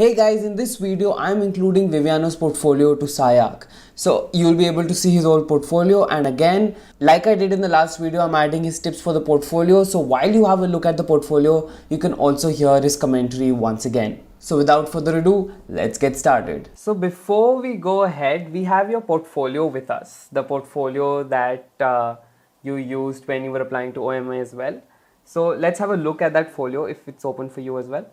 Hey guys, in this video I'm including Viviano's portfolio to SCI-Arc. So you'll be able to see his whole portfolio, and again, like I did in the last video, I'm adding his tips for the portfolio. So while you have a look at the portfolio, you can also hear his commentary once again. So without further ado, let's get started. So before we go ahead, we have your portfolio with us. The portfolio that you used when you were applying to OMA as well. So let's have a look at that folio if it's open for you as well.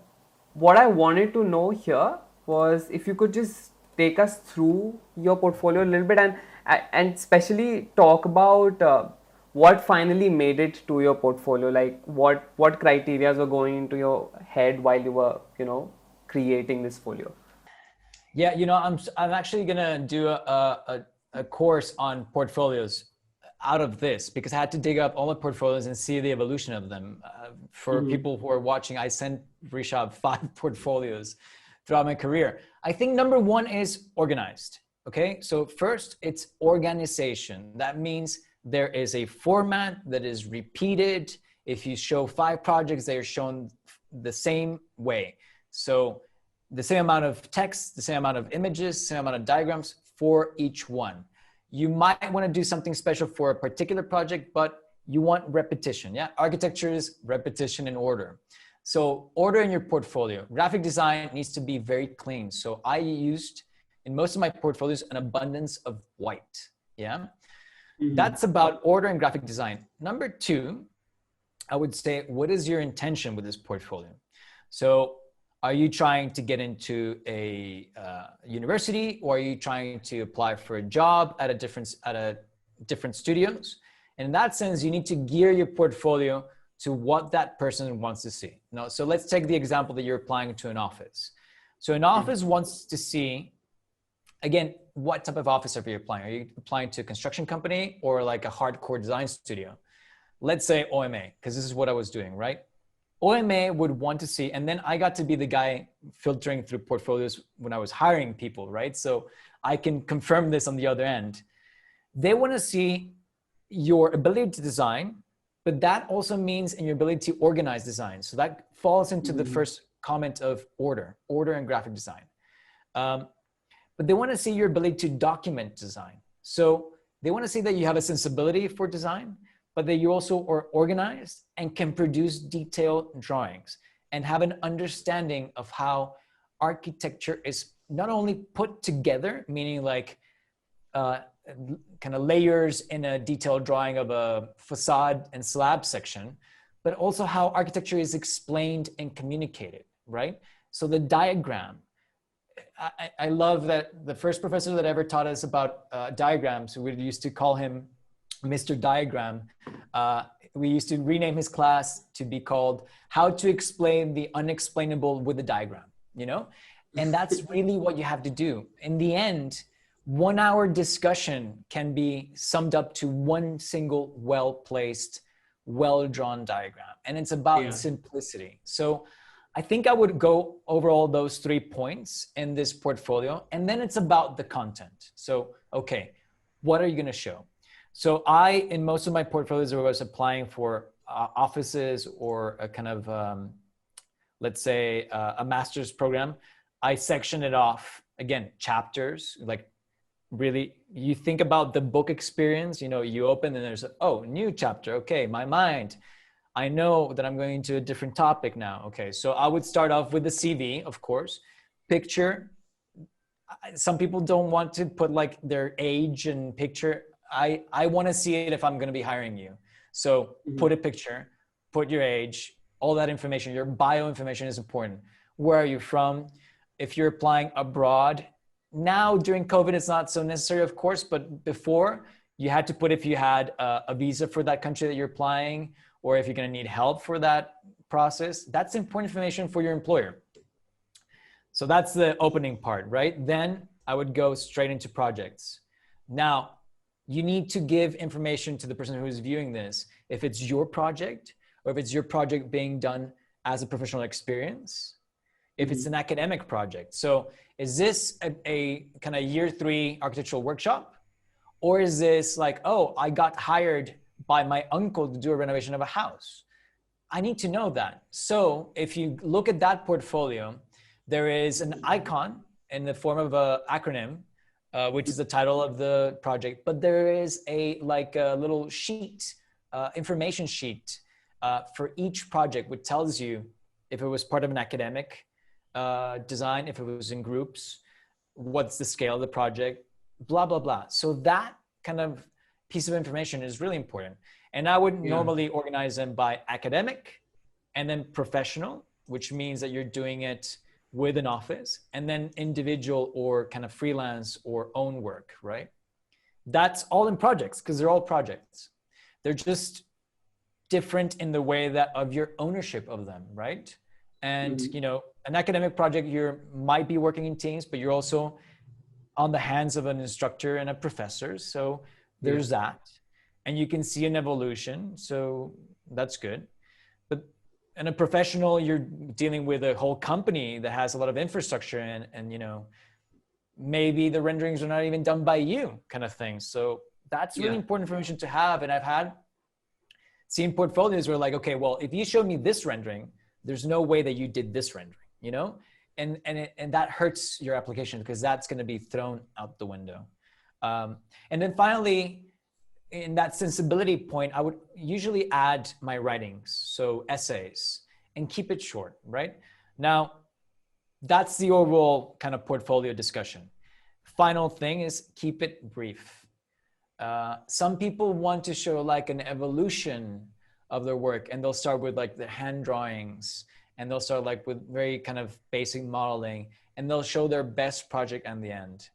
What I wanted to know here was if you could just take us through your portfolio a little bit and especially talk about what finally made it to your portfolio, like what criteria were going into your head while you were creating this folio. Yeah, I'm actually gonna do a course on portfolios out of this because I had to dig up all my portfolios and see the evolution of them. For people who are watching, I sent Rishabh 5 portfolios throughout my career. I think number one is organized. Okay, so first it's organization. That means there is a format that is repeated. If you show 5 projects, they are shown the same way. So the same amount of text, the same amount of images, same amount of diagrams for each one. You might want to do something special for a particular project, but you want repetition. Yeah, architecture is repetition and order. So order in your portfolio. Graphic design needs to be very clean. So I used in most of my portfolios an abundance of white. Yeah, that's about order and graphic design. Number two, I would say, what is your intention with this portfolio? So are you trying to get into a university, or are you trying to apply for a job at a different studios? And in that sense, you need to gear your portfolio to what that person wants to see. Now, so let's take the example that you're applying to an office. So an office wants to see, again, what type of office are you applying? Are you applying to a construction company or like a hardcore design studio? Let's say OMA, because this is what I was doing, right? OMA would want to see, and then I got to be the guy filtering through portfolios when I was hiring people, right? So I can confirm this on the other end. They want to see your ability to design, but that also means in your ability to organize design. So that falls into the first comment of order and graphic design. But they want to see your ability to document design. So they want to see that you have a sensibility for design, but that you also are organized and can produce detailed drawings and have an understanding of how architecture is not only put together, meaning like kind of layers in a detailed drawing of a facade and slab section, but also how architecture is explained and communicated, right? So the diagram, I love that the first professor that ever taught us about diagrams, we used to call him Mr. Diagram. We used to rename his class to be called How to Explain the Unexplainable with a Diagram, And that's really what you have to do. In the end, 1 hour discussion can be summed up to one single well-placed, well-drawn diagram. And it's about simplicity. So I think I would go over all those 3 points in this portfolio. And then it's about the content. So, okay, what are you going to show? So in most of my portfolios, I was applying for offices or a kind of, let's say, a master's program. I section it off, again, chapters, like really, you think about the book experience, you open and there's, new chapter. Okay, my mind. I know that I'm going to a different topic now. Okay, so I would start off with the CV, of course, picture. Some people don't want to put like their age and picture. I want to see it if I'm going to be hiring you. So put a picture, put your age, all that information. Your bio information is important. Where are you from? If you're applying abroad, now during COVID, it's not so necessary, of course, but before you had to put if you had a visa for that country that you're applying, or if you're going to need help for that process. That's important information for your employer. So that's the opening part, right? Then I would go straight into projects. Now, you need to give information to the person who's viewing this. If it's your project, or if it's your project being done as a professional experience, if it's an academic project. So is this a kind of year 3 architectural workshop? Or is this like, I got hired by my uncle to do a renovation of a house? I need to know that. So if you look at that portfolio, there is an icon in the form of an acronym, which is the title of the project, but there is a little sheet, information sheet for each project, which tells you if it was part of an academic design, if it was in groups, what's the scale of the project, blah, blah, blah. So that kind of piece of information is really important. And I would normally organize them by academic and then professional, which means that you're doing it with an office, and then individual or kind of freelance or own work, right? That's all in projects because they're all projects. They're just different in the way that of your ownership of them, right? And you know, an academic project, you might be working in teams, but you're also on the hands of an instructor and a professor. So there's that, and you can see an evolution. So that's good. But in a professional, you're dealing with a whole company that has a lot of infrastructure and you know, maybe the renderings are not even done by you, kind of thing. So that's really important information to have. And I've seen portfolios where like, okay, well, if you showed me this rendering, there's no way that you did this rendering, you know? And that hurts your application because that's going to be thrown out the window. And then finally, in that sensibility point, I would usually add my writings, so essays, and keep it short, right? Now, that's the overall kind of portfolio discussion. Final thing is keep it brief. Some people want to show like an evolution of their work, and they'll start with like the hand drawings, and they'll start like with very kind of basic modeling, and they'll show their best project at the end.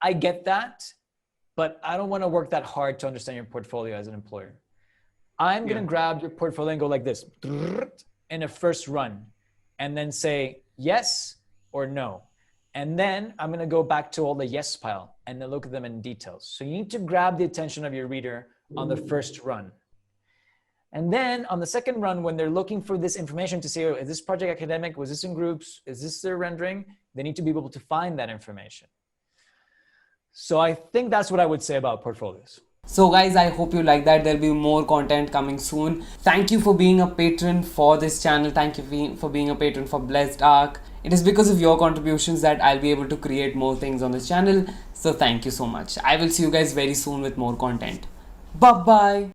I get that, but I don't want to work that hard to understand your portfolio as an employer. I'm going to grab your portfolio and go like this in a first run, and then say yes or no. And then I'm going to go back to all the yes pile and then look at them in details. So you need to grab the attention of your reader on the first run. And then on the second run, when they're looking for this information to say, oh, is this project academic? Was this in groups? Is this their rendering? They need to be able to find that information. So I think that's what I would say about portfolios. So guys, I hope you like that. There'll be more content coming soon. Thank you for being a patron for this channel. Thank you for being a patron for Blessedarch. It is because of your contributions that I'll be able to create more things on this channel. So thank you so much. I will see you guys very soon with more content. Bye bye.